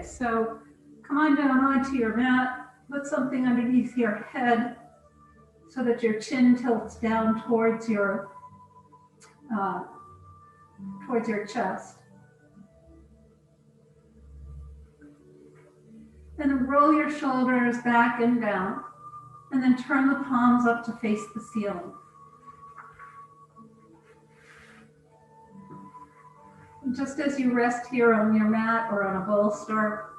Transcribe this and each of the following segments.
so come on down onto your mat, put something underneath your head so that your chin tilts down towards your chest. Then roll your shoulders back and down, and then turn the palms up to face the ceiling. And just as you rest here on your mat or on a bolster,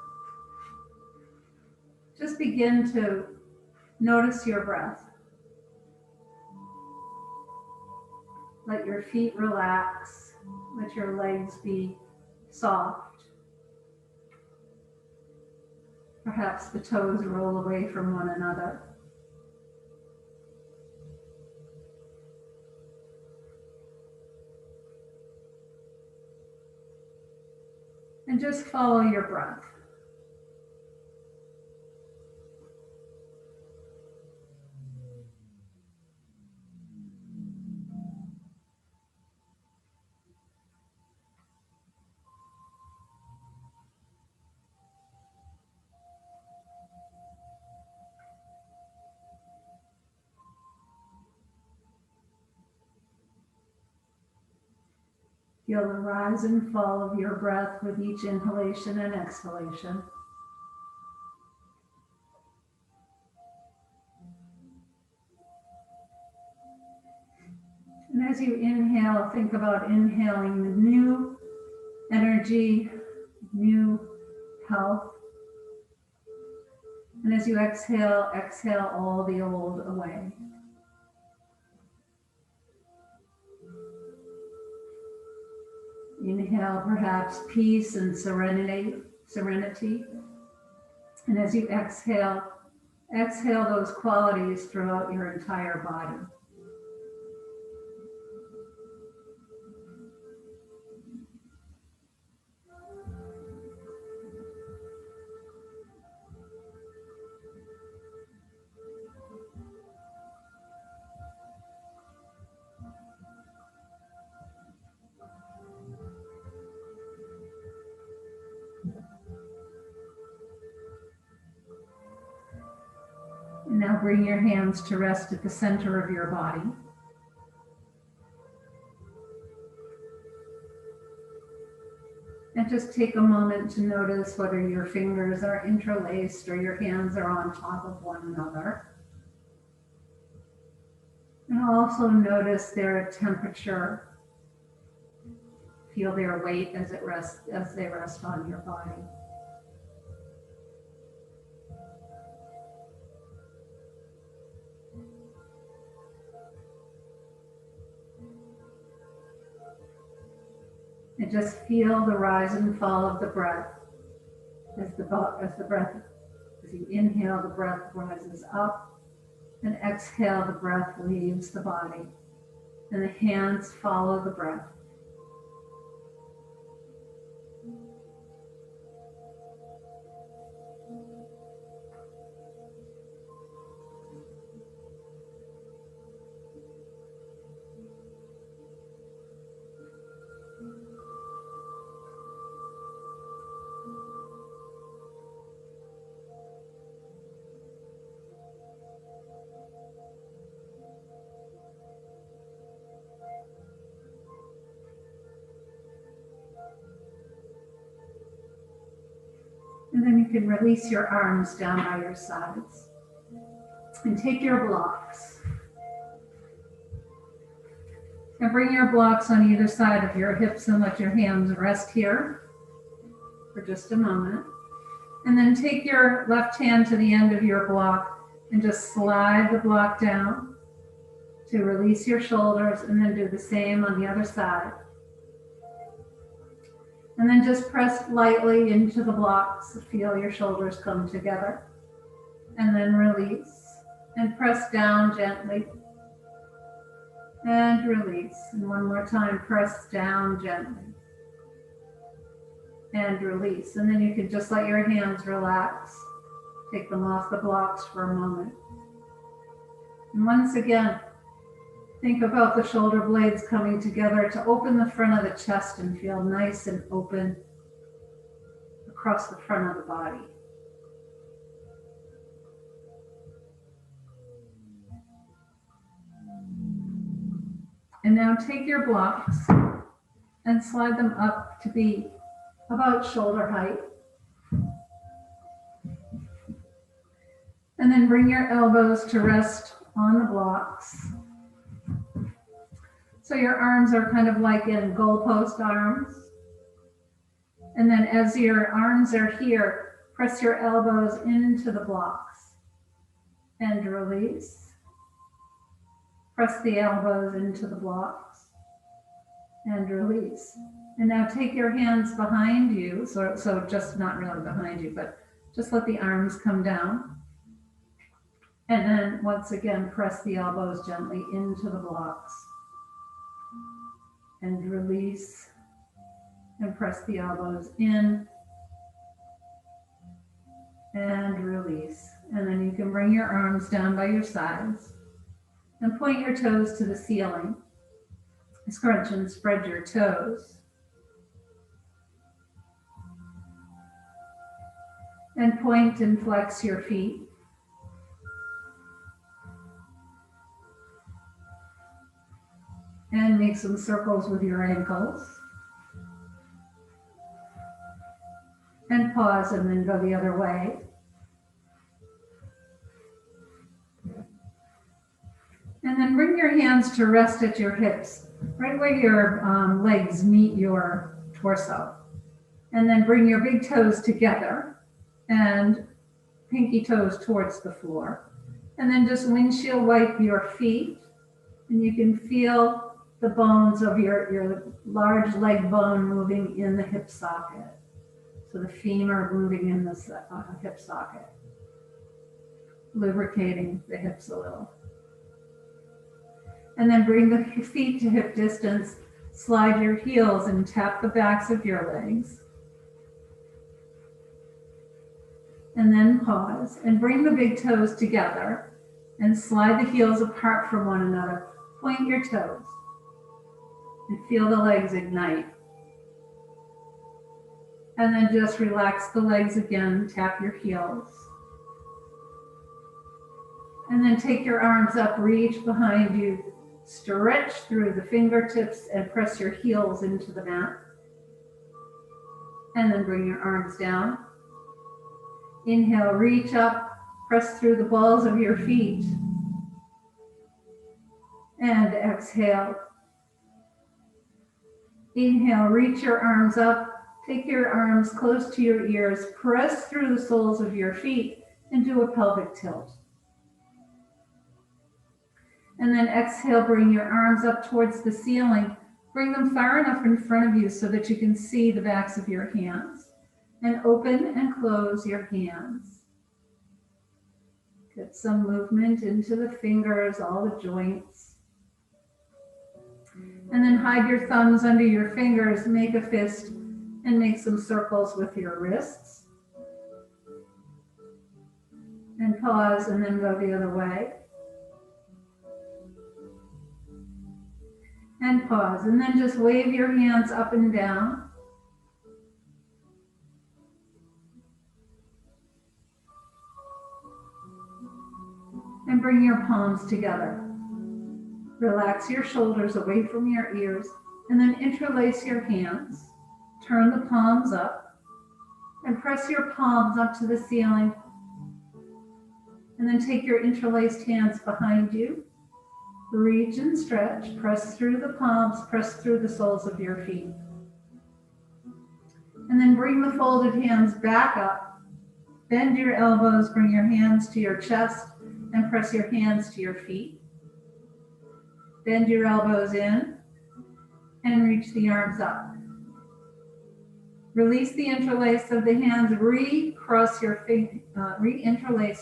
just begin to notice your breath. Let your feet relax, let your legs be soft. Perhaps the toes roll away from one another. And just follow your breath. Feel the rise and fall of your breath with each inhalation and exhalation. And as you inhale, think about inhaling the new energy, new health. And as you exhale, exhale all the old away. Inhale perhaps peace and serenity. And as you exhale, exhale those qualities throughout your entire body. And now bring your hands to rest at the center of your body. And just take a moment to notice whether your fingers are interlaced or your hands are on top of one another. And also notice their temperature. Feel their weight as they rest on your body. And just feel the rise and fall of the breath. As you inhale, the breath rises up, and exhale, the breath leaves the body. And the hands follow the breath. And then you can release your arms down by your sides. And take your blocks. And bring your blocks on either side of your hips and let your hands rest here for just a moment. And then take your left hand to the end of your block and just slide the block down to release your shoulders, and then do the same on the other side. And then just press lightly into the blocks. Feel your shoulders come together. And then release. And press down gently. And release. And one more time, press down gently. And release. And then you can just let your hands relax. Take them off the blocks for a moment. And once again, think about the shoulder blades coming together to open the front of the chest and feel nice and open across the front of the body. And now take your blocks and slide them up to be about shoulder height. And then bring your elbows to rest on the blocks. So your arms are kind of like in goalpost arms. And then as your arms are here, press your elbows into the blocks and release. Press the elbows into the blocks and release. And now take your hands behind you, so just not really behind you, but just let the arms come down. And then once again, press the elbows gently into the blocks and release, and press the elbows in and release. And then you can bring your arms down by your sides and point your toes to the ceiling. Scrunch and spread your toes. And point and flex your feet. And make some circles with your ankles. And pause and then go the other way. And then bring your hands to rest at your hips, right where your legs meet your torso. And then bring your big toes together and pinky toes towards the floor. And then just windshield wipe your feet. And you can feel the bones of your large leg bone moving in the hip socket. So the femur moving in the hip socket, lubricating the hips a little. And then bring the feet to hip distance, slide your heels and tap the backs of your legs. And then pause and bring the big toes together and slide the heels apart from one another. Point your toes and feel the legs ignite. And then just relax the legs again, tap your heels. And then take your arms up, reach behind you, stretch through the fingertips and press your heels into the mat. And then bring your arms down. Inhale, reach up, press through the balls of your feet. And exhale. Inhale, reach your arms up. Take your arms close to your ears, press through the soles of your feet, and do a pelvic tilt. And then exhale, bring your arms up towards the ceiling. Bring them far enough in front of you so that you can see the backs of your hands. And open and close your hands. Get some movement into the fingers, all the joints. And then hide your thumbs under your fingers, make a fist, and make some circles with your wrists. And pause and then go the other way. And pause. And then just wave your hands up and down. And bring your palms together. Relax your shoulders away from your ears. And then interlace your hands. Turn the palms up and press your palms up to the ceiling. And then take your interlaced hands behind you. Reach and stretch. Press through the palms. Press through the soles of your feet. And then bring the folded hands back up. Bend your elbows. Bring your hands to your chest and press your hands to your feet. Bend your elbows in and reach the arms up. Release the interlace of the hands, re-interlace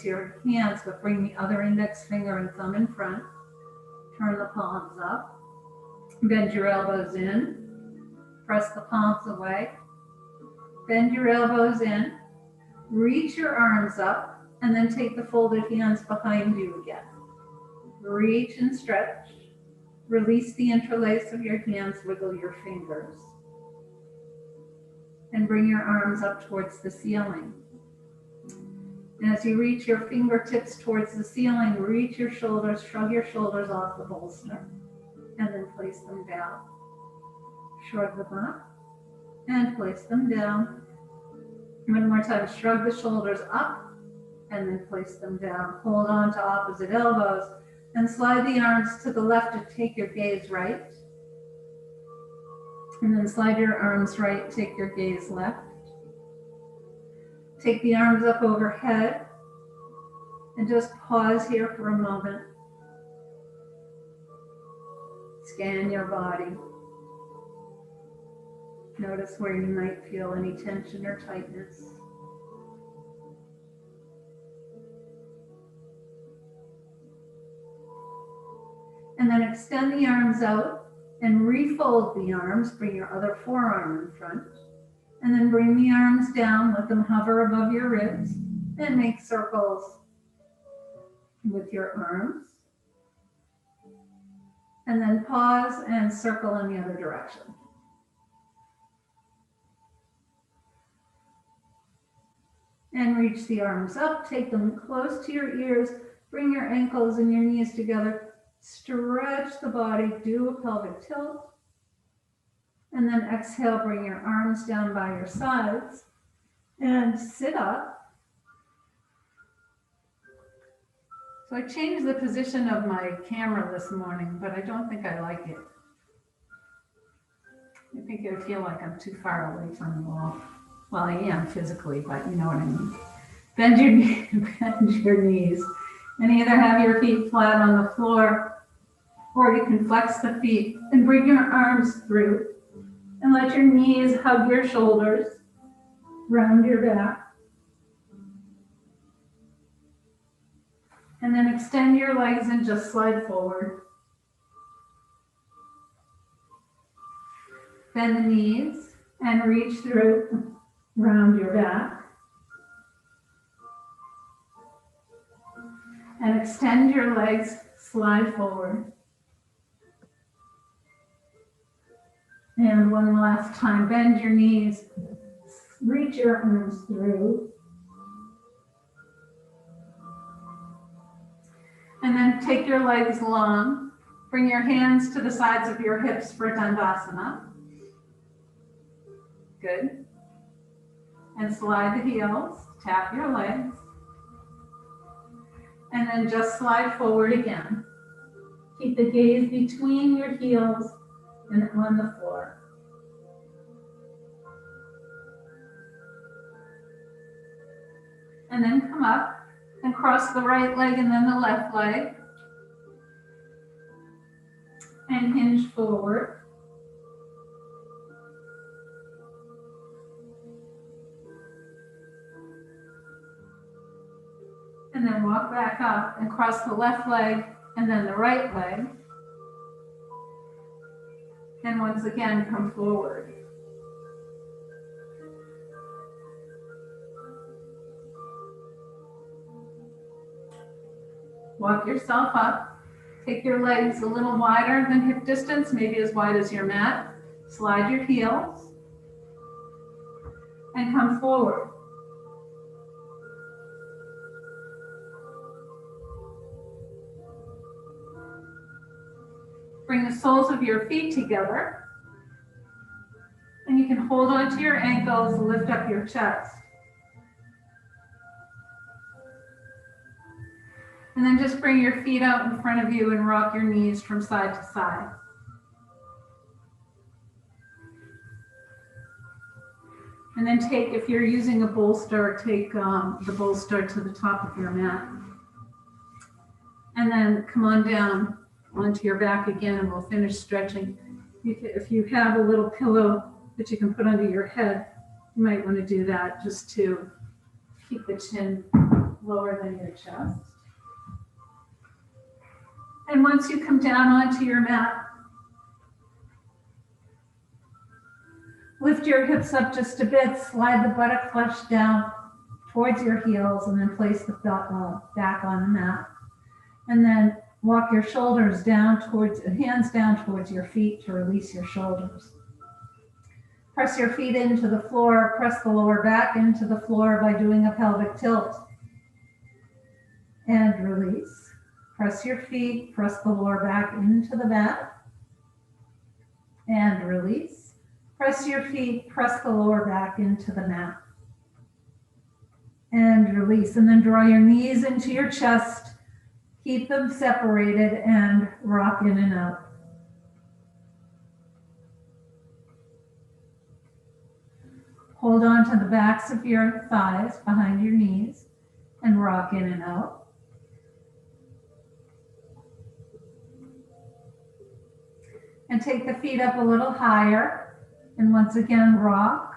your hands, but bring the other index finger and thumb in front. Turn the palms up. Bend your elbows in. Press the palms away. Bend your elbows in. Reach your arms up, and then take the folded hands behind you again. Reach and stretch. Release the interlace of your hands, wiggle your fingers. and bring your arms up towards the ceiling. And as you reach your fingertips towards the ceiling, reach your shoulders, shrug your shoulders off the bolster, and then place them down. Shrug them up and place them down. One more time, shrug the shoulders up and then place them down. Hold on to opposite elbows and slide the arms to the left to take your gaze right. And then slide your arms right, take your gaze left. Take the arms up overhead and just pause here for a moment. Scan your body. Notice where you might feel any tension or tightness. And then extend the arms out and refold the arms. Bring your other forearm in front. And then bring the arms down, let them hover above your ribs, and make circles with your arms. And then pause and circle in the other direction. And reach the arms up, take them close to your ears, bring your ankles and your knees together, stretch the body, do a pelvic tilt. And then exhale, bring your arms down by your sides and sit up. So I changed the position of my camera this morning, but I don't think I like it. I think I feel like I'm too far away from the wall. Well, I am physically, but you know what I mean. Bend your knees and either have your feet flat on the floor or you can flex the feet and bring your arms through. And let your knees hug your shoulders, round your back. And then extend your legs and just slide forward. Bend the knees and reach through, round your back. And extend your legs, slide forward. And one last time, bend your knees, reach your arms through. And then take your legs long, bring your hands to the sides of your hips for Tadasana. Good. And slide the heels, tap your legs. And then just slide forward again. Keep the gaze between your heels and on the floor. And then come up and cross the right leg and then the left leg. And hinge forward. And then walk back up and cross the left leg and then the right leg. And once again, come forward. Walk yourself up. Take your legs a little wider than hip distance, maybe as wide as your mat. Slide your heels and come forward. Bring the soles of your feet together. And you can hold onto your ankles, lift up your chest. And then just bring your feet out in front of you and rock your knees from side to side. And then take, if you're using a bolster, take the bolster to the top of your mat. And then come on down onto your back again and we'll finish stretching. If you have a little pillow that you can put under your head, you might want to do that just to keep the chin lower than your chest. And once you come down onto your mat, lift your hips up just a bit, slide the buttock flesh down towards your heels and then place the back on the mat. And then walk your shoulders down towards, hands down towards your feet to release your shoulders. Press your feet into the floor. Press the lower back into the floor by doing a pelvic tilt. And release. Press your feet, press the lower back into the mat. And release. Press your feet, press the lower back into the mat. And release. And then draw your knees into your chest. Keep them separated and rock in and out. Hold on to the backs of your thighs behind your knees and rock in and out. And take the feet up a little higher. And once again, rock.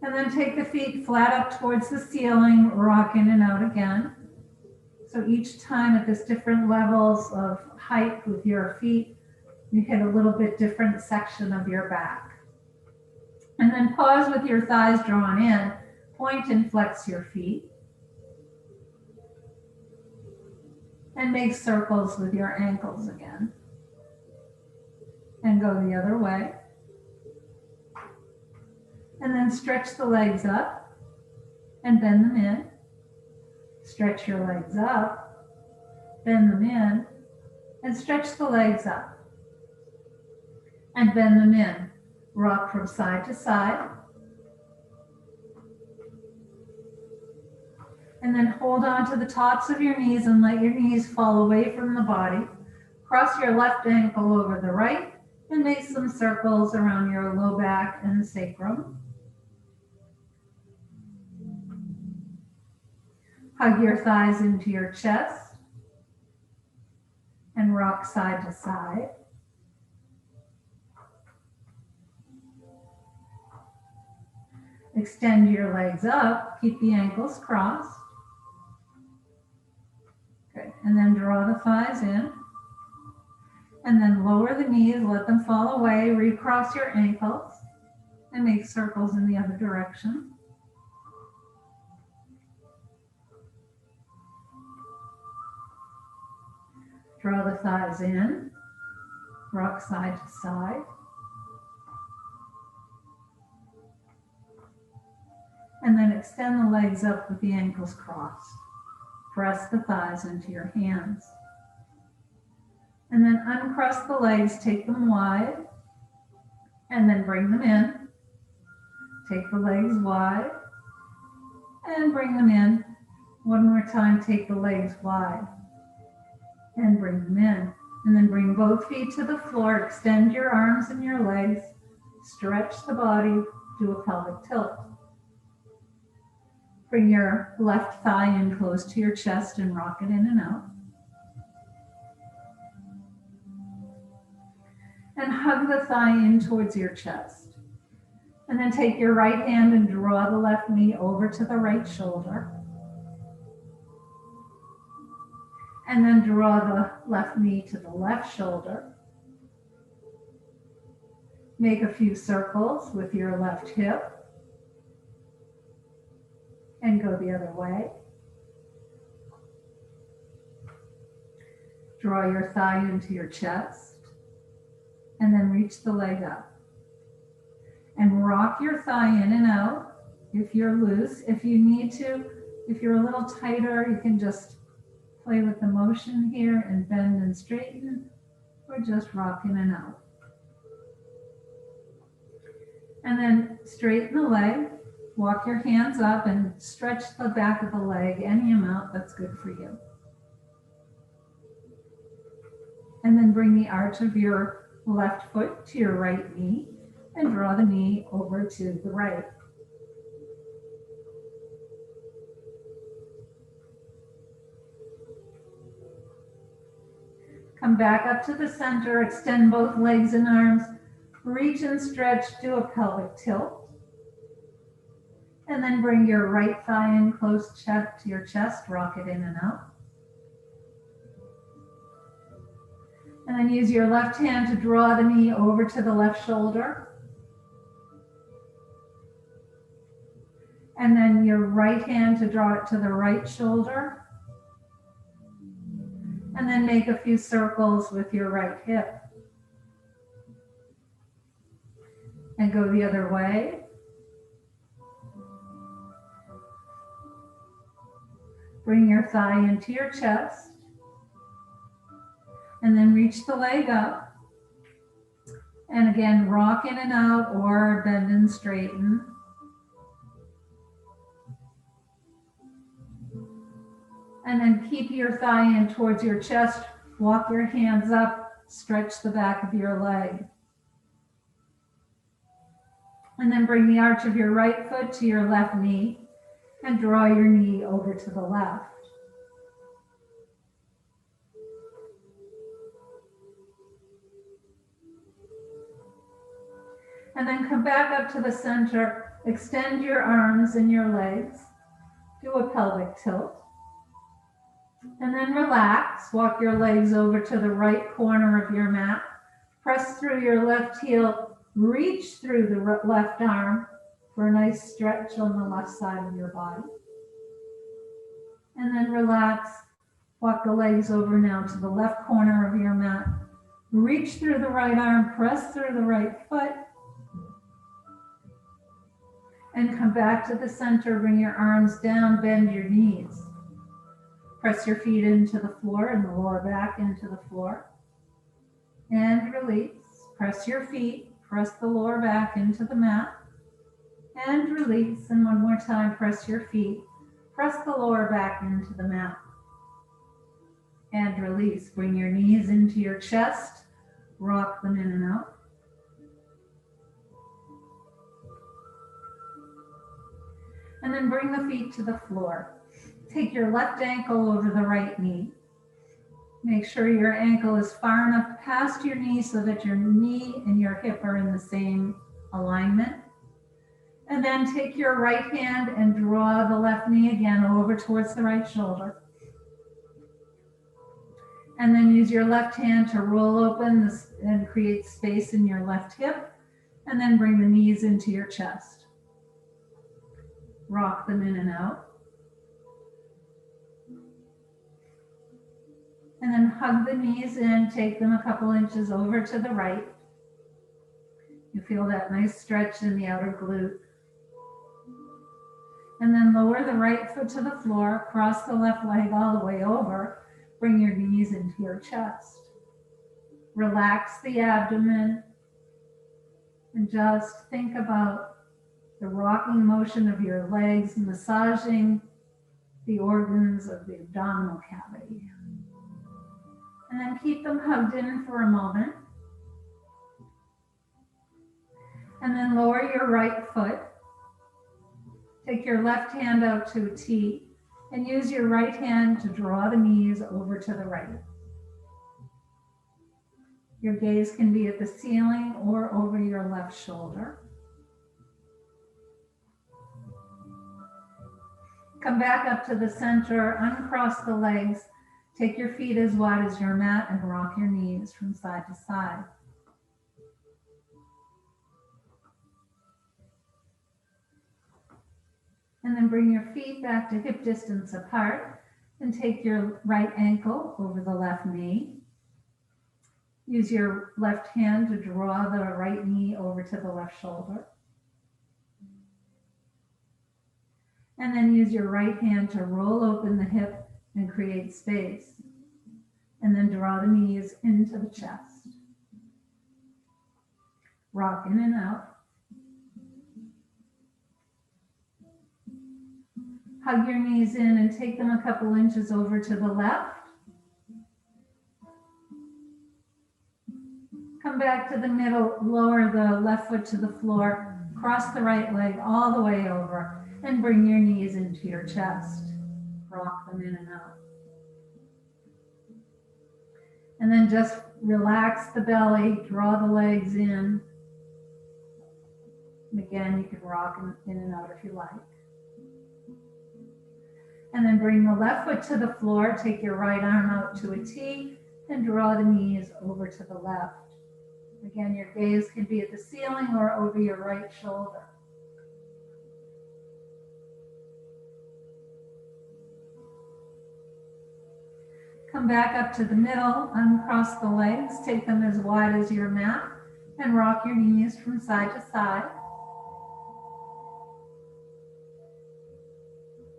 And then take the feet flat up towards the ceiling, rock in and out again. So each time at this different levels of height with your feet, you hit a little bit different section of your back. And then pause with your thighs drawn in. Point and flex your feet. And make circles with your ankles again. And go the other way. And then stretch the legs up and bend them in. Stretch your legs up, bend them in, and stretch the legs up. And bend them in. Rock from side to side. And then hold on to the tops of your knees and let your knees fall away from the body. Cross your left ankle over the right and make some circles around your low back and sacrum. Hug your thighs into your chest and rock side to side. Extend your legs up, keep the ankles crossed. Good, and then draw the thighs in. And then lower the knees, let them fall away, recross your ankles, and make circles in the other direction. Draw the thighs in, rock side to side. And then extend the legs up with the ankles crossed. Press the thighs into your hands. And then uncross the legs, take them wide, and then bring them in. Take the legs wide, and bring them in. One more time, take the legs wide, and bring them in. And then bring both feet to the floor, extend your arms and your legs, stretch the body, do a pelvic tilt. Bring your left thigh in close to your chest and rock it in and out. And hug the thigh in towards your chest. And then take your right hand and draw the left knee over to the right shoulder. And then draw the left knee to the left shoulder. Make a few circles with your left hip. And go the other way. Draw your thigh into your chest. And then reach the leg up. And rock your thigh in and out if you're loose. If you need to, if you're a little tighter, you can just play with the motion here and bend and straighten, or just rock in and out. And then straighten the leg. Walk your hands up and stretch the back of the leg any amount that's good for you. And then bring the arch of your left foot to your right knee and draw the knee over to the right. Come back up to the center, extend both legs and arms, reach and stretch, do a pelvic tilt. And then bring your right thigh in close to your chest, rock it in and out. And then use your left hand to draw the knee over to the left shoulder. And then your right hand to draw it to the right shoulder. And And then make a few circles with your right hip. And go the other way. Bring your thigh into your chest. And then reach the leg up. And again, rock in and out or bend and straighten. And then keep your thigh in towards your chest. Walk your hands up. Stretch the back of your leg. And then bring the arch of your right foot to your left knee. And draw your knee over to the left. And then come back up to the center. Extend your arms and your legs. Do a pelvic tilt. And then relax. Walk your legs over to the right corner of your mat. Press through your left heel. Reach through the left arm for a nice stretch on the left side of your body. And then relax. Walk the legs over now to the left corner of your mat. Reach through the right arm. Press through the right foot. And come back to the center. Bring your arms down. Bend your knees. Press your feet into the floor and the lower back into the floor. And release. Press your feet. Press the lower back into the mat. And release. And one more time, press your feet. Press the lower back into the mat. And release. Bring your knees into your chest. Rock them in and out. And then bring the feet to the floor. Take your left ankle over the right knee. Make sure your ankle is far enough past your knee so that your knee and your hip are in the same alignment. And then take your right hand and draw the left knee again over towards the right shoulder. And then use your left hand to roll open this and create space in your left hip. And then bring the knees into your chest. Rock them in and out. And then hug the knees in, take them a couple inches over to the right. You feel that nice stretch in the outer glute. And then lower the right foot to the floor, cross the left leg all the way over, bring your knees into your chest. Relax the abdomen and just think about the rocking motion of your legs, massaging the organs of the abdominal cavity. And then keep them hugged in for a moment. And then lower your right foot. Take your left hand out to a T and use your right hand to draw the knees over to the right. Your gaze can be at the ceiling or over your left shoulder. Come back up to the center, uncross the legs. Take your feet as wide as your mat and rock your knees from side to side. And then bring your feet back to hip distance apart and take your right ankle over the left knee. Use your left hand to draw the right knee over to the left shoulder. And then use your right hand to roll open the hip and create space. And then draw the knees into the chest. Rock in and out. Hug your knees in and take them a couple inches over to the left. Come back to the middle, lower the left foot to the floor, cross the right leg all the way over, and bring your knees into your chest. Rock them in and out. And then just relax the belly, draw the legs in. And again, you can rock in and out if you like. And then bring the left foot to the floor, take your right arm out to a T, and draw the knees over to the left. Again, your gaze can be at the ceiling or over your right shoulder. Come back up to the middle, uncross the legs, take them as wide as your mat, and rock your knees from side to side.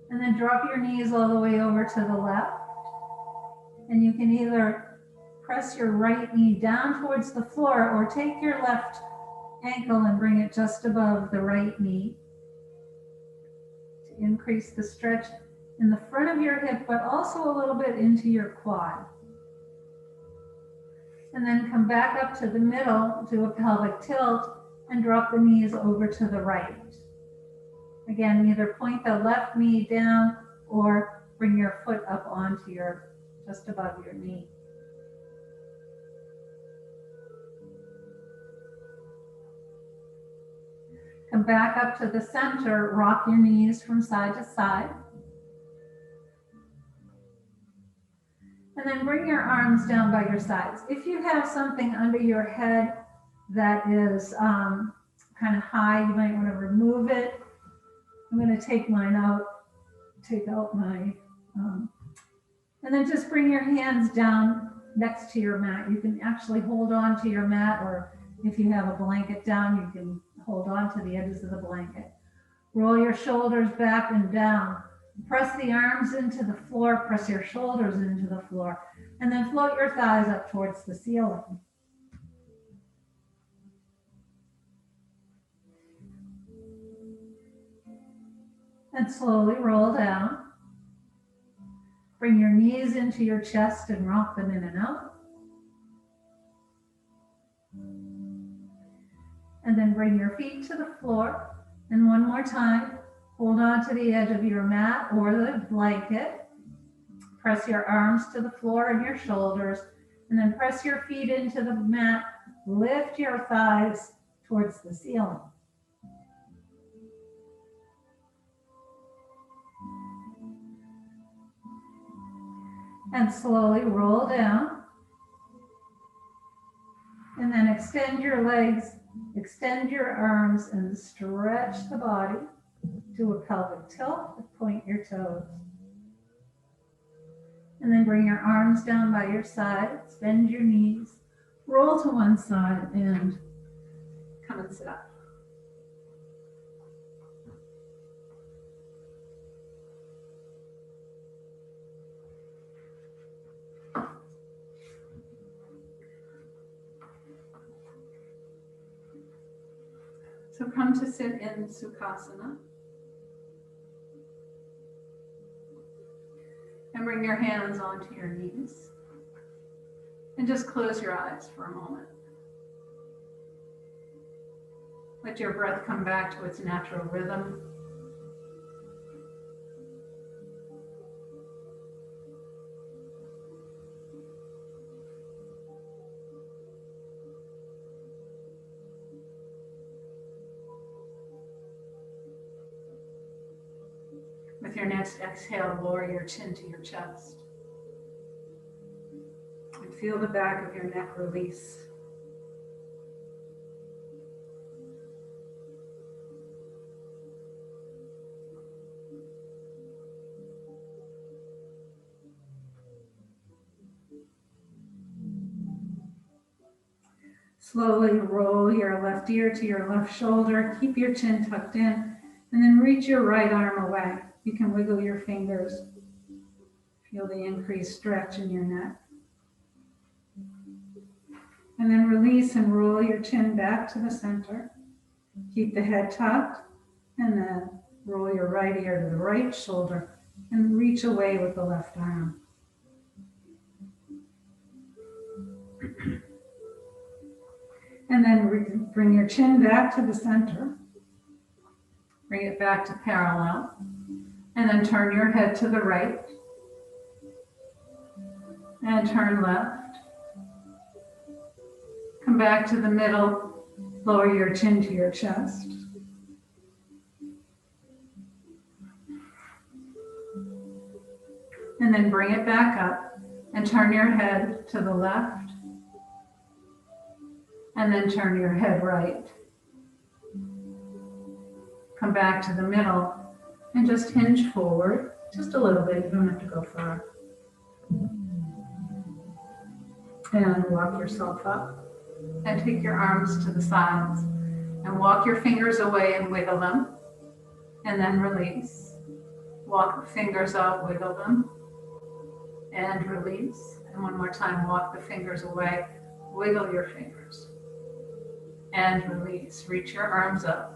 And then drop your knees all the way over to the left. And you can either press your right knee down towards the floor or take your left ankle and bring it just above the right knee to increase the stretch in the front of your hip, but also a little bit into your quad. And then come back up to the middle, do a pelvic tilt, and drop the knees over to the right. Again, either point the left knee down or bring your foot up onto just above your knee. Come back up to the center, rock your knees from side to side. And then bring your arms down by your sides. If you have something under your head that is kind of high, you might want to remove it. I'm going to take mine out, take out my, and then just bring your hands down next to your mat. You can actually hold on to your mat, or if you have a blanket down, you can hold on to the edges of the blanket. Roll your shoulders back and down. Press the arms into the floor, press your shoulders into the floor, and then float your thighs up towards the ceiling. And slowly roll down. Bring your knees into your chest and rock them in and out. And then bring your feet to the floor. And one more time, hold on to the edge of your mat or the blanket. Press your arms to the floor and your shoulders, and then press your feet into the mat. Lift your thighs towards the ceiling. And slowly roll down. And then extend your legs, extend your arms, and stretch the body. Do a pelvic tilt, point your toes. And then bring your arms down by your side, bend your knees, roll to one side, and come and sit up. So come to sit in Sukhasana. And bring your hands onto your knees. And just close your eyes for a moment. Let your breath come back to its natural rhythm. With your next exhale, lower your chin to your chest. And feel the back of your neck release. Slowly roll your left ear to your left shoulder. Keep your chin tucked in, and then reach your right arm away. You can wiggle your fingers. Feel the increased stretch in your neck. And then release and roll your chin back to the center. Keep the head tucked, and then roll your right ear to the right shoulder and reach away with the left arm. And then bring your chin back to the center. Bring it back to parallel. And then turn your head to the right. And turn left. Come back to the middle. Lower your chin to your chest. And then bring it back up and turn your head to the left. And then turn your head right. Come back to the middle and just hinge forward just a little bit. You don't have to go far. And walk yourself up. And take your arms to the sides. And walk your fingers away and wiggle them. And then release. Walk the fingers out, wiggle them. And release. And one more time, walk the fingers away. Wiggle your fingers. And release. Reach your arms up.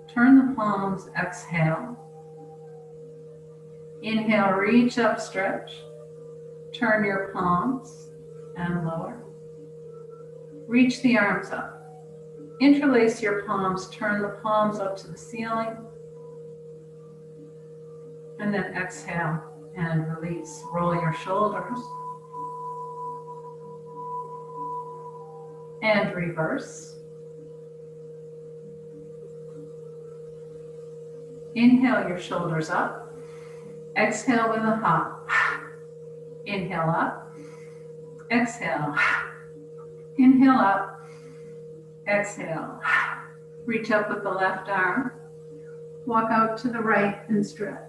Turn the palms, exhale. Inhale, reach up, stretch. Turn your palms and lower. Reach the arms up. Interlace your palms, turn the palms up to the ceiling. And then exhale and release. Roll your shoulders. And reverse. Inhale your shoulders up. Exhale with a hop. Inhale up. Exhale. Inhale up. Exhale. Reach up with the left arm. Walk out to the right and stretch.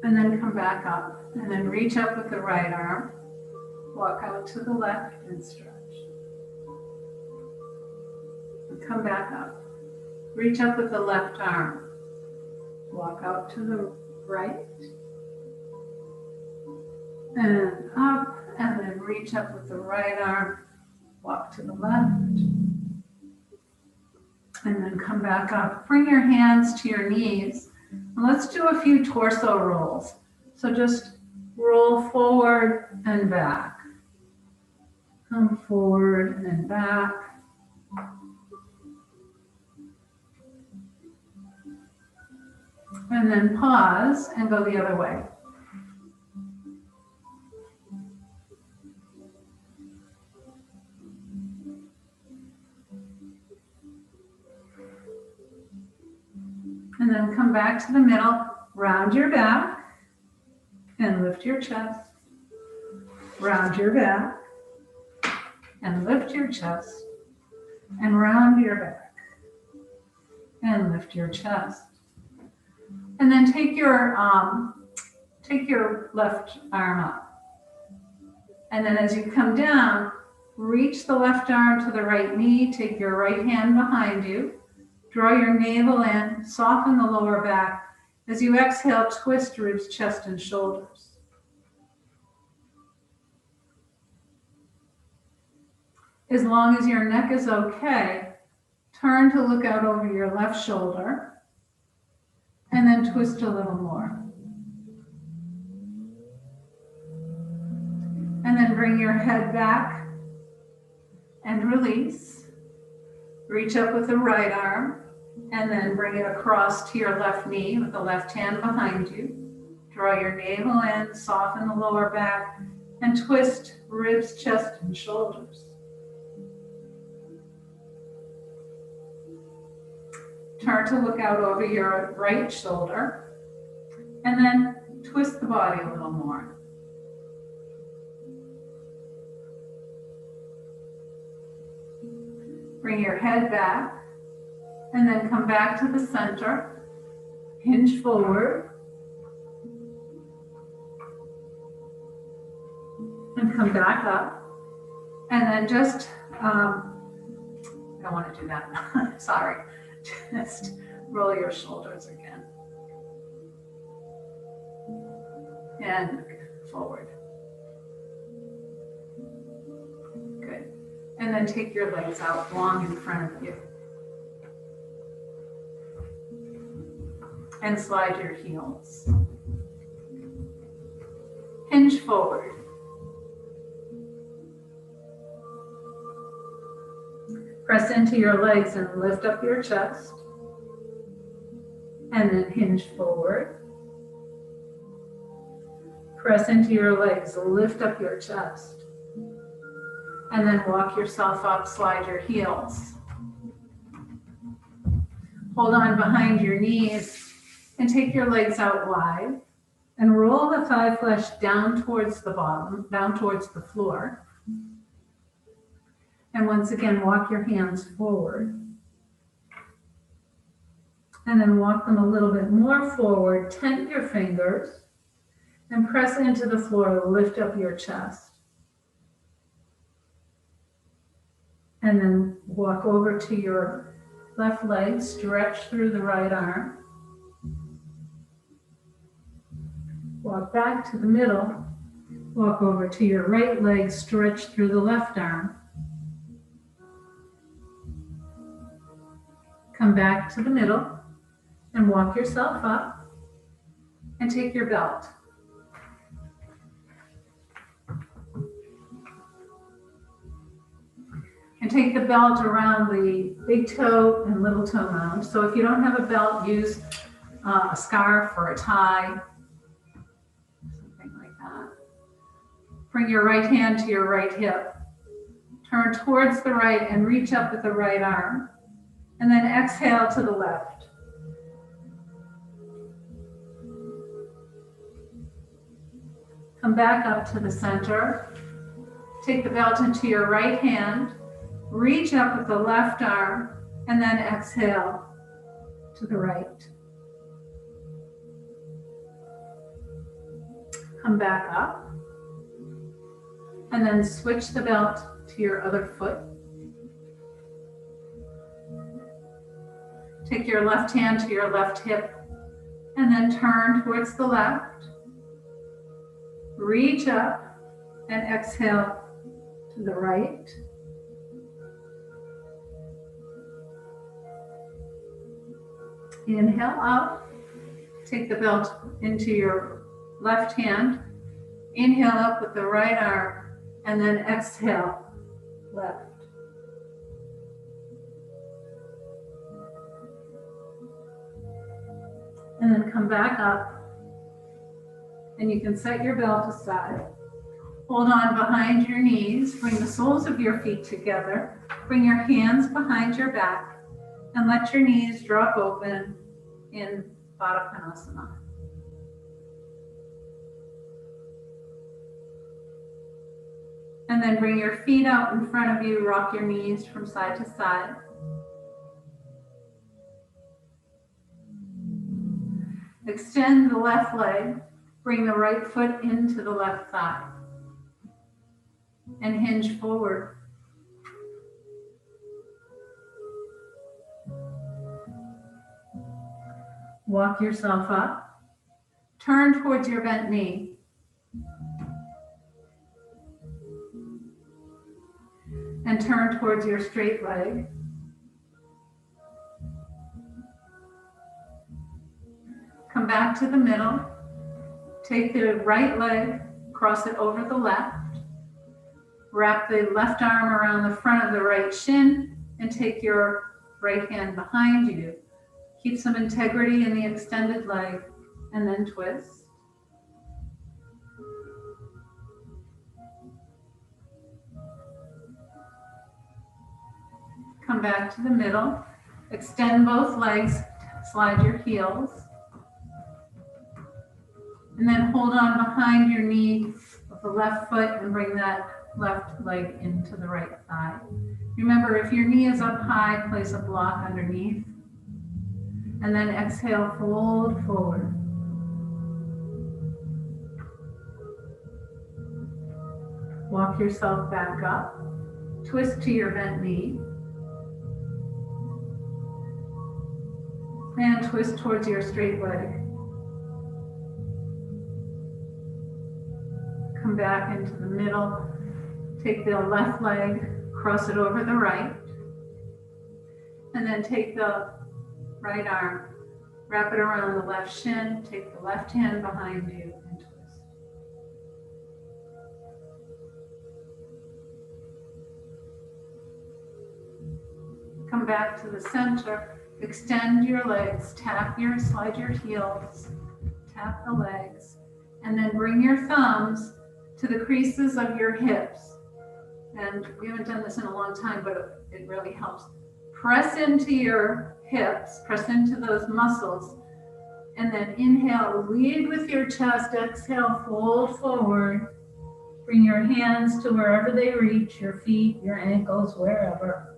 And then come back up. And then reach up with the right arm. Walk out to the left and stretch. And come back up. Reach up with the left arm. Walk out to the right. And up. And then reach up with the right arm. Walk to the left. And then come back up. Bring your hands to your knees. And let's do a few torso rolls. So just roll forward and back. Come forward and back. And then pause and go the other way. And then come back to the middle, round your back, and lift your chest. Round your back, and lift your chest, and round your back, and lift your chest. And then take your left arm up. And then as you come down, reach the left arm to the right knee, take your right hand behind you. Draw your navel in, soften the lower back. As you exhale, twist ribs, chest, and shoulders. As long as your neck is okay, turn to look out over your left shoulder, and then twist a little more. And then bring your head back and release. Reach up with the right arm. And then bring it across to your left knee with the left hand behind you. Draw your navel in, soften the lower back, and twist ribs, chest, and shoulders. Turn to look out over your right shoulder, and then twist the body a little more. Bring your head back. And then come back to the center, hinge forward, and come back up. And then just, I don't want to do that, sorry. Just roll your shoulders again. And forward. Good. And then take your legs out long in front of you. And slide your heels. Hinge forward. Press into your legs and lift up your chest. And then hinge forward. Press into your legs, lift up your chest. And then walk yourself up, slide your heels. Hold on behind your knees. And take your legs out wide and roll the thigh flesh down towards the bottom, down towards the floor. And once again, walk your hands forward. And then walk them a little bit more forward. Tent your fingers And press into the floor, lift up your chest. And then walk over to your left leg, stretch through the right arm. Walk back to the middle, walk over to your right leg, stretch through the left arm. Come back to the middle and walk yourself up and take your belt. And take the belt around the big toe and little toe mound. So if you don't have a belt, use a scarf or a tie, something like that. Bring your right hand to your right hip. Turn towards the right and reach up with the right arm. And then exhale to the left. Come back up to the center. Take the belt into your right hand. Reach up with the left arm and then exhale to the right. Come back up and then switch the belt to your other foot. Take your left hand to your left hip and then turn towards the left. Reach up and exhale to the right. Inhale up, take the belt into your left hand, inhale up with the right arm, and then exhale, left. And then come back up, and you can set your belt aside. Hold on behind your knees, bring the soles of your feet together, bring your hands behind your back, and let your knees drop open in Tadasana. And then bring your feet out in front of you, rock your knees from side to side. Extend the left leg, bring the right foot into the left thigh, and hinge forward. Walk yourself up, turn towards your bent knee. And turn towards your straight leg. Come back to the middle. Take the right leg, cross it over the left. Wrap the left arm around the front of the right shin and take your right hand behind you. Keep some integrity in the extended leg and then twist. Come back to the middle. Extend both legs, slide your heels. And then hold on behind your knee with the left foot and bring that left leg into the right thigh. Remember, if your knee is up high, place a block underneath. And then exhale, fold forward. Walk yourself back up. Twist to your bent knee. And twist towards your straight leg. Come back into the middle. Take the left leg, cross it over the right. And then take the right arm, wrap it around the left shin, take the left hand behind you and twist. Come back to the center, extend your legs, slide your heels, tap the legs, and then bring your thumbs to the creases of your hips. And we haven't done this in a long time, but it really helps. Press into your hips, press into those muscles, and then inhale, lead with your chest, exhale, fold forward. Bring your hands to wherever they reach, your feet, your ankles, wherever.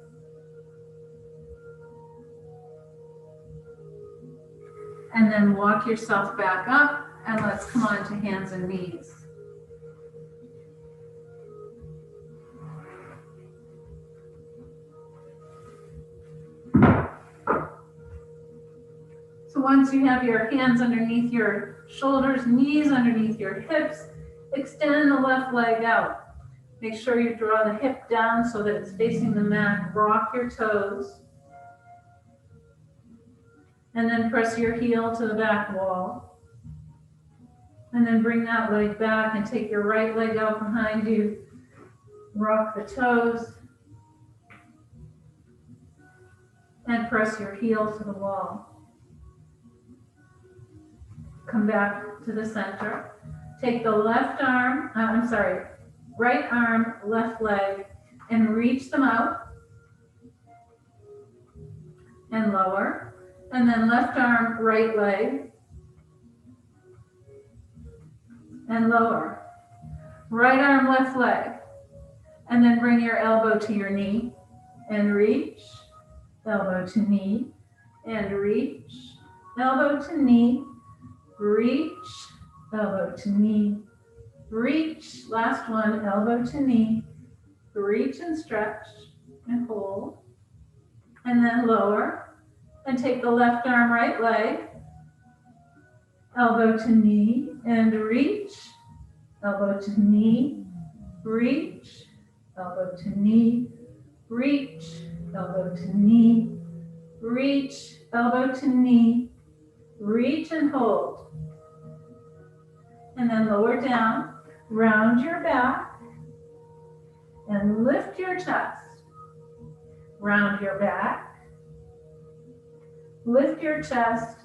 And then walk yourself back up And let's come on to hands and knees. So once you have your hands underneath your shoulders, knees underneath your hips, extend the left leg out. Make sure you draw the hip down so that it's facing the mat. Rock your toes. And then press your heel to the back wall. And then bring that leg back and take your right leg out behind you. Rock the toes. And press your heel to the wall. Come back to the center. Take the right arm, left leg, and reach them out and lower. And then left arm, right leg, and lower. Right arm, left leg, and then bring your elbow to your knee and reach, elbow to knee, and reach, elbow to knee, reach, elbow to knee, reach, last one, elbow to knee, reach and stretch and hold, and then lower, and take the left arm, right leg, elbow to knee, and reach, elbow to knee, reach, elbow to knee, reach, elbow to knee, reach, elbow to knee, reach and hold. And then lower down, round your back, and lift your chest. Round your back, lift your chest,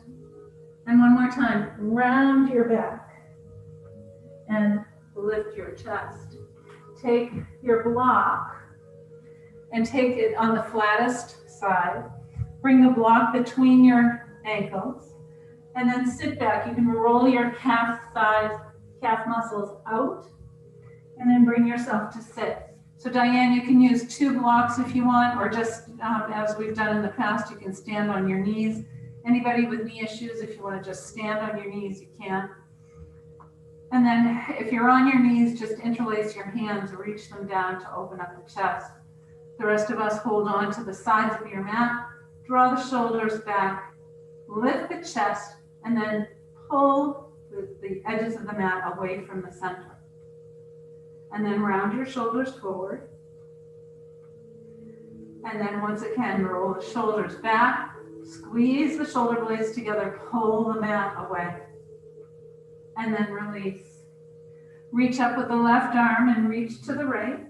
and one more time, round your back, and lift your chest. Take your block and take it on the flattest side. Bring the block between your ankles, and then sit back. You can roll your calf muscles out, and then bring yourself to sit. So Diane, you can use 2 blocks if you want, or just as we've done in the past, you can stand on your knees. Anybody with knee issues, if you want to just stand on your knees, you can. And then if you're on your knees, just interlace your hands, reach them down to open up the chest. The rest of us hold on to the sides of your mat, draw the shoulders back, lift the chest, and then pull the edges of the mat away from the center. And then round your shoulders forward. And then once again, roll the shoulders back, squeeze the shoulder blades together, pull the mat away. And then release. Reach up with the left arm and reach to the right.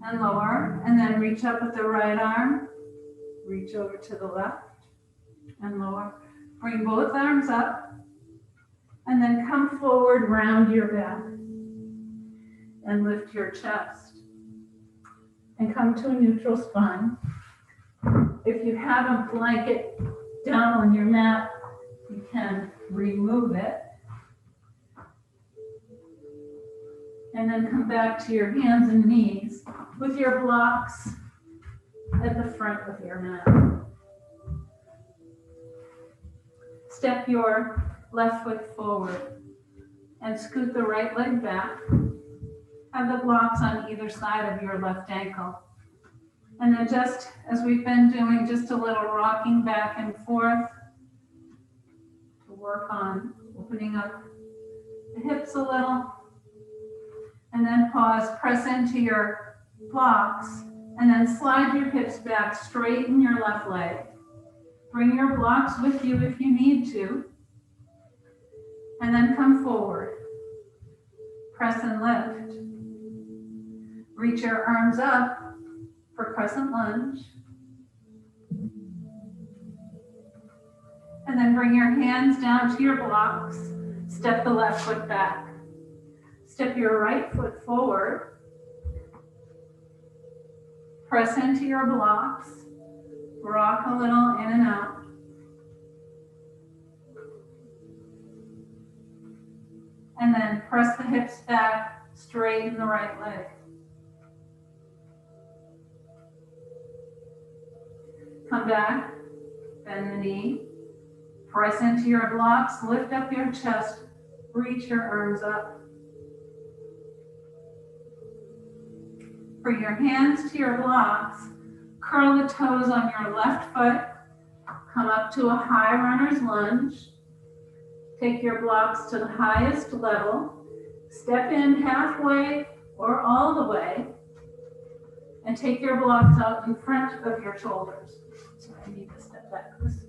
And lower. And then reach up with the right arm. Reach over to the left and lower. Bring both arms up. And then come forward, round your back. And lift your chest. And come to a neutral spine. If you have a blanket down on your mat, you can remove it. And then come back to your hands and knees with your blocks at the front of your mat. Step your left foot forward and scoot the right leg back. Have the blocks on either side of your left ankle. And then just as we've been doing, just a little rocking back and forth to work on opening up the hips a little. And then pause, press into your blocks, and then slide your hips back, straighten your left leg. Bring your blocks with you if you need to. And then come forward. Press and lift. Reach your arms up for crescent lunge. And then bring your hands down to your blocks. Step the left foot back. Step your right foot forward. Press into your blocks. Rock a little in and out. And then press the hips back, straighten the right leg. Come back, bend the knee, Press into your blocks, lift up your chest, reach your arms up. Bring your hands to your blocks, curl the toes on your left foot, come up to a high runner's lunge. Take your blocks to the highest level, step in halfway or all the way, and take your blocks out in front of your shoulders. So I need to step back. This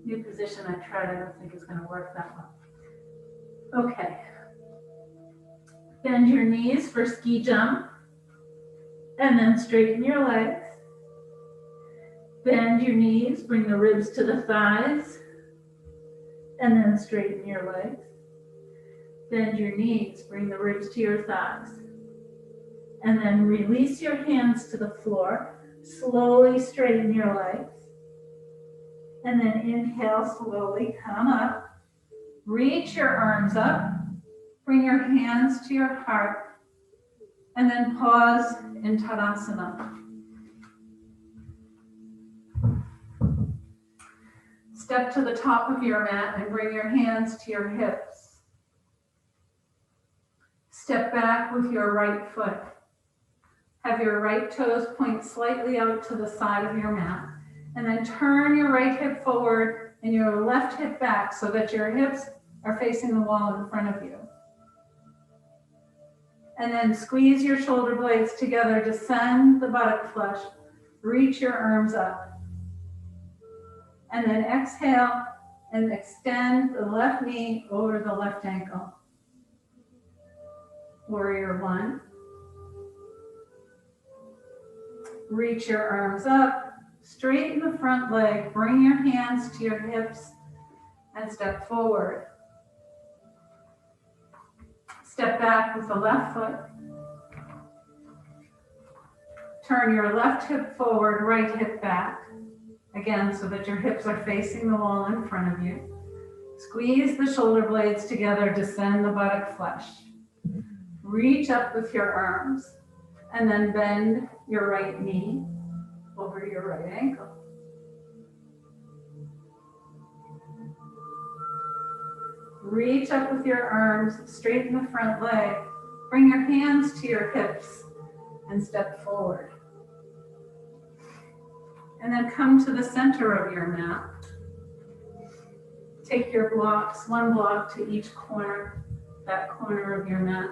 new position I tried, I don't think is going to work that well. Okay. Bend your knees for ski jump, and then straighten your legs. Bend your knees, bring the ribs to the thighs, and then straighten your legs. Bend your knees, bring the ribs to your thighs. And then release your hands to the floor. Slowly straighten your legs. And then inhale, slowly come up. Reach your arms up. Bring your hands to your heart. And then pause in Tadasana. Step to the top of your mat and bring your hands to your hips. Step back with your right foot. Have your right toes point slightly out to the side of your mat. And then turn your right hip forward and your left hip back so that your hips are facing the wall in front of you. And then squeeze your shoulder blades together, descend the buttock flush, reach your arms up. And then exhale and extend the left knee over the left ankle. Warrior one. Reach your arms up, straighten the front leg, bring your hands to your hips and step forward. Step back with the left foot. Turn your left hip forward, right hip back. Again, so that your hips are facing the wall in front of you. Squeeze the shoulder blades together, descend the buttock flush. Reach up with your arms, and then bend your right knee over your right ankle. Reach up with your arms, straighten the front leg, bring your hands to your hips, and step forward. And then come to the center of your mat. Take your blocks, one block to each corner, that corner of your mat.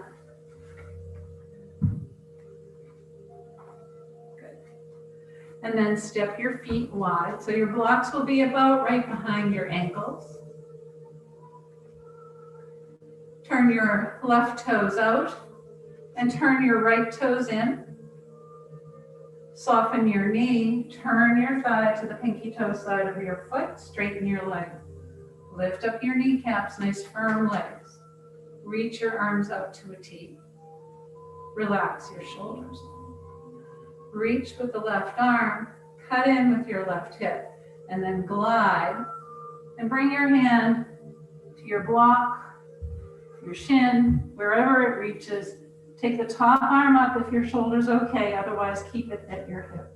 Good. And then step your feet wide. So your blocks will be about right behind your ankles. Turn your left toes out and turn your right toes in. Soften your knee, turn your thigh to the pinky toe side of your foot, straighten your leg. Lift up your kneecaps, nice firm legs. Reach your arms out to a T. Relax your shoulders. Reach with the left arm, cut in with your left hip, and then glide. And bring your hand to your block, your shin, wherever it reaches. Take the top arm up if your shoulder's okay, otherwise keep it at your hip.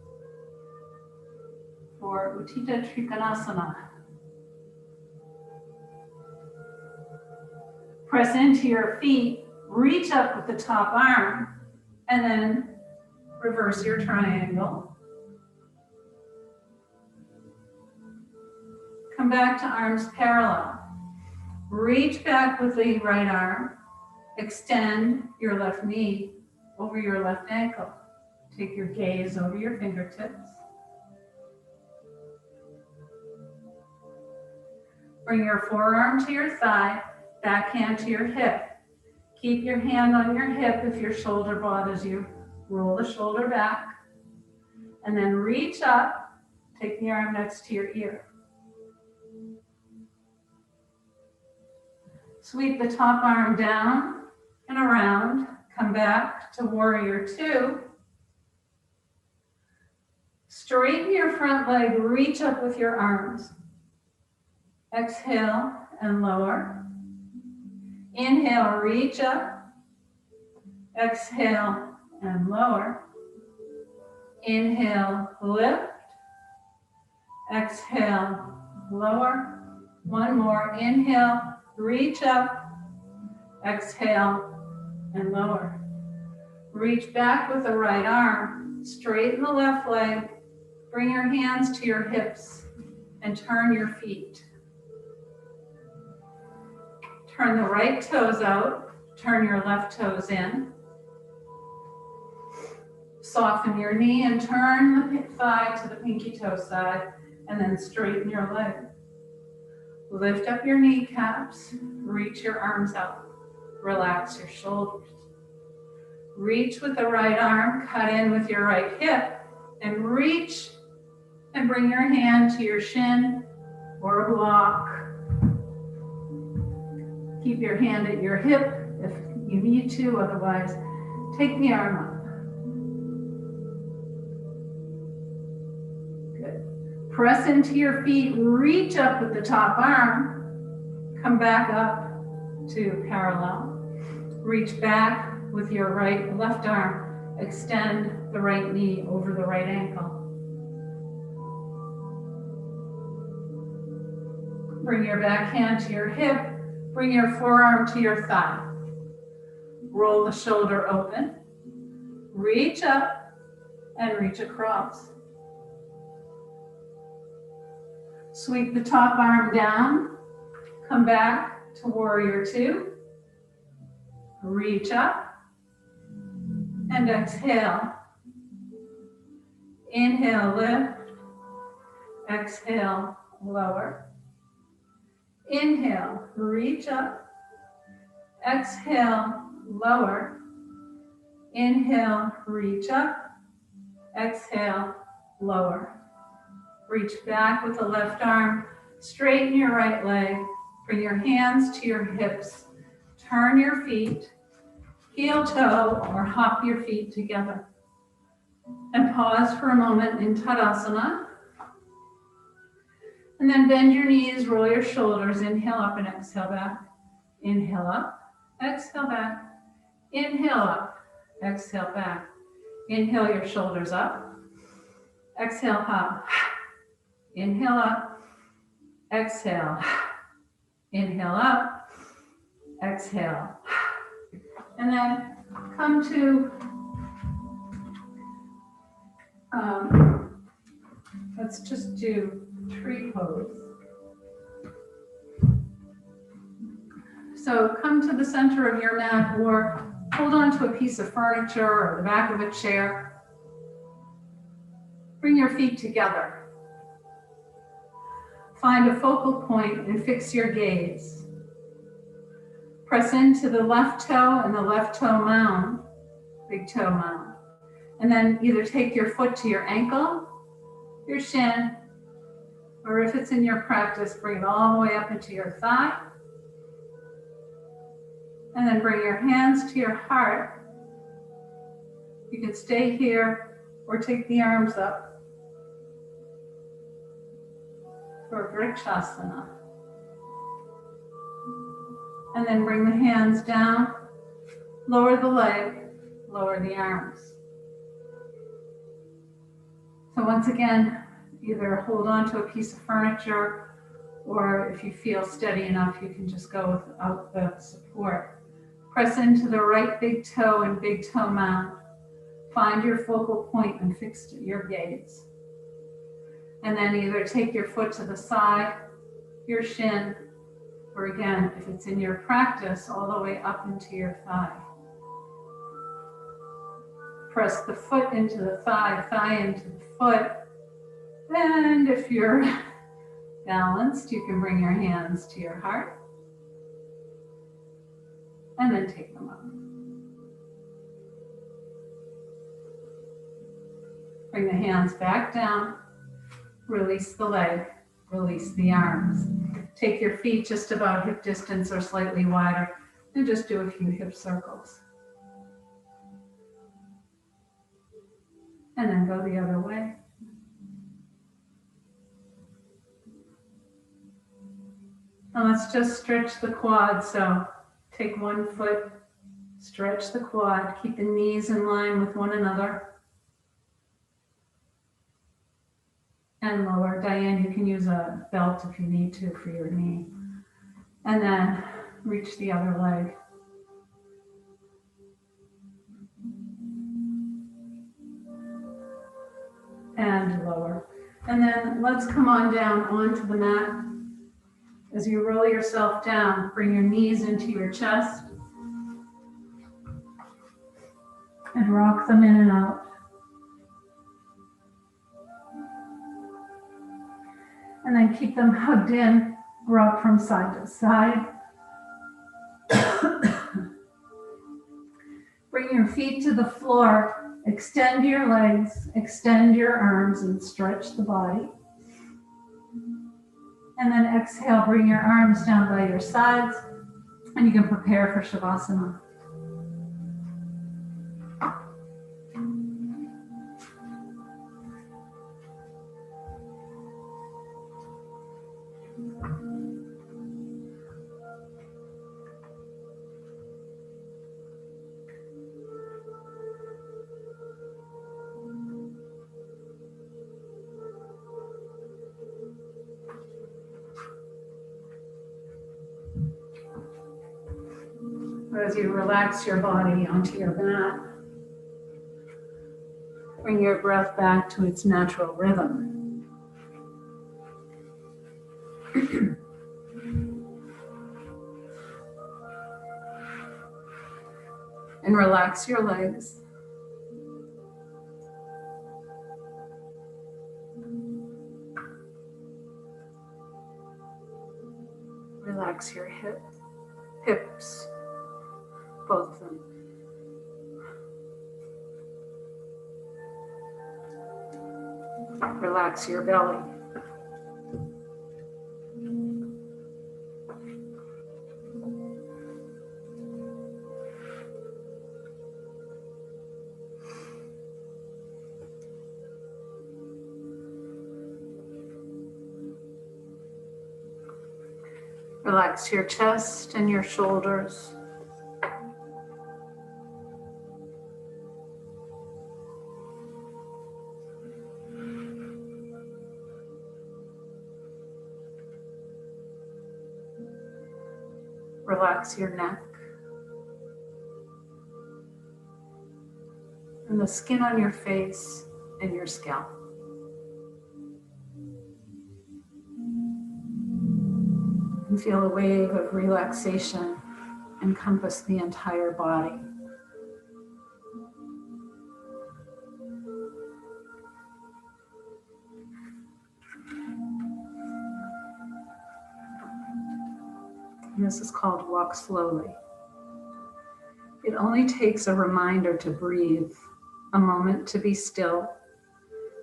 For Uttita Trikonasana. Press into your feet, reach up with the top arm, and then reverse your triangle. Come back to arms parallel. Reach back with the right arm. Extend your left knee over your left ankle. Take your gaze over your fingertips. Bring your forearm to your thigh, back hand to your hip. Keep your hand on your hip if your shoulder bothers you. Roll the shoulder back. And then reach up, take the arm next to your ear. Sweep the top arm down and around, come back to warrior two. Straighten your front leg, reach up with your arms. Exhale and lower. Inhale, reach up. Exhale and lower. Inhale, lift. Exhale, lower. One more. Inhale, reach up. Exhale and lower. Reach back with the right arm. Straighten the left leg. Bring your hands to your hips and turn your feet. Turn the right toes out. Turn your left toes in. Soften your knee and turn the thigh to the pinky toe side, and then straighten your leg. Lift up your kneecaps, reach your arms out, relax your shoulders. Reach with the right arm, cut in with your right hip, and reach and bring your hand to your shin or a block. Keep your hand at your hip if you need to, otherwise take the arm up. Press into your feet, reach up with the top arm, come back up to parallel. Reach back with your left arm, extend the right knee over the right ankle. Bring your back hand to your hip, bring your forearm to your thigh. Roll the shoulder open, reach up and reach across. Sweep the top arm down, come back to warrior two, reach up, and exhale. Inhale, lift, exhale, lower. Inhale, reach up, exhale, lower. Inhale, reach up, exhale, lower. Reach back with the left arm, straighten your right leg, bring your hands to your hips, turn your feet, heel toe or hop your feet together. And pause for a moment in Tadasana. And then bend your knees, roll your shoulders, inhale up and exhale back. Inhale up, exhale back. Inhale up, exhale back. Inhale your shoulders up. Exhale, hop. Inhale up, exhale, inhale up, exhale. And then come to, let's just do tree pose. So come to the center of your mat or hold on to a piece of furniture or the back of a chair. Bring your feet together. Find a focal point and fix your gaze. Press into the left toe and the left toe mound, big toe mound. And then either take your foot to your ankle, your shin, or if it's in your practice, bring it all the way up into your thigh. And then bring your hands to your heart. You can stay here or take the arms up. For Vrikshasana. And then bring the hands down, lower the leg, lower the arms. So once again, either hold on to a piece of furniture, or if you feel steady enough, you can just go without the support. Press into the right big toe and big toe mound. Find your focal point and fix your gaze. And then either take your foot to the side, your shin, or again, if it's in your practice, all the way up into your thigh. Press the foot into the thigh, thigh into the foot. And if you're balanced, you can bring your hands to your heart. And then take them up. Bring the hands back down. Release the leg, release the arms. Take your feet just about hip distance or slightly wider, and just do a few hip circles. And then go the other way. And let's just stretch the quad. So take one foot, stretch the quad, keep the knees in line with one another. and lower. Diane, you can use a belt if you need to for your knee. And then reach the other leg. And lower. And then let's come on down onto the mat. As you roll yourself down, bring your knees into your chest and rock them in and out. And then keep them hugged in, rock from side to side. Bring your feet to the floor, extend your legs, extend your arms, and stretch the body. And then exhale, bring your arms down by your sides, and you can prepare for Shavasana. As you relax your body onto your mat, bring your breath back to its natural rhythm. And relax your legs. Relax your hips, both of them. Relax your belly. Relax your chest and your shoulders. Relax your neck. And the skin on your face and your scalp. And feel a wave of relaxation encompass the entire body. And this is called walk slowly. It only takes a reminder to breathe, a moment to be still.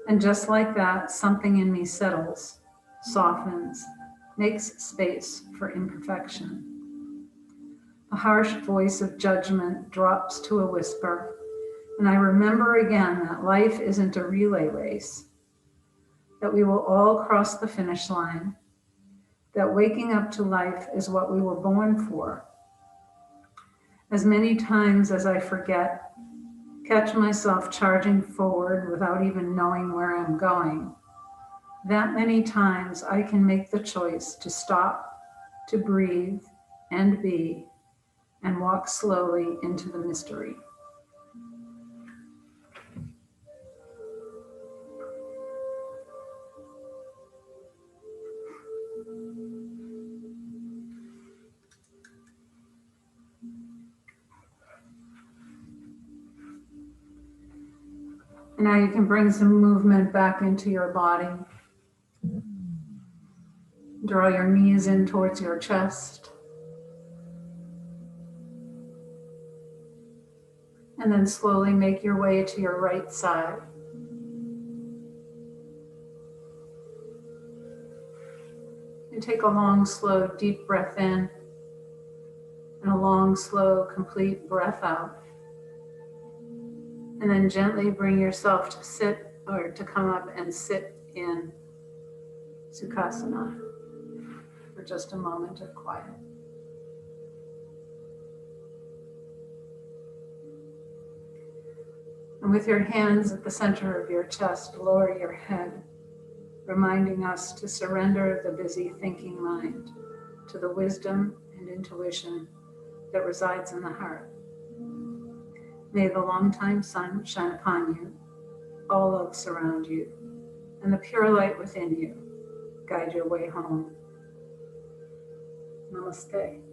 And just like that, something in me settles, softens, makes space for imperfection. The harsh voice of judgment drops to a whisper, and I remember again that life isn't a relay race, that we will all cross the finish line, that waking up to life is what we were born for. As many times as I forget, catch myself charging forward without even knowing where I'm going, that many times I can make the choice to stop, to breathe, and be, and walk slowly into the mystery. And now you can bring some movement back into your body. Draw your knees in towards your chest. And then slowly make your way to your right side. And take a long, slow, deep breath in. And a long, slow, complete breath out. And then gently bring yourself to sit or to come up and sit in Sukhasana for just a moment of quiet. And with your hands at the center of your chest, lower your head reminding us to surrender the busy thinking mind to the wisdom and intuition that resides in the heart. May the longtime sun shine upon you, all love surround you, and the pure light within you guide your way home. Namaste.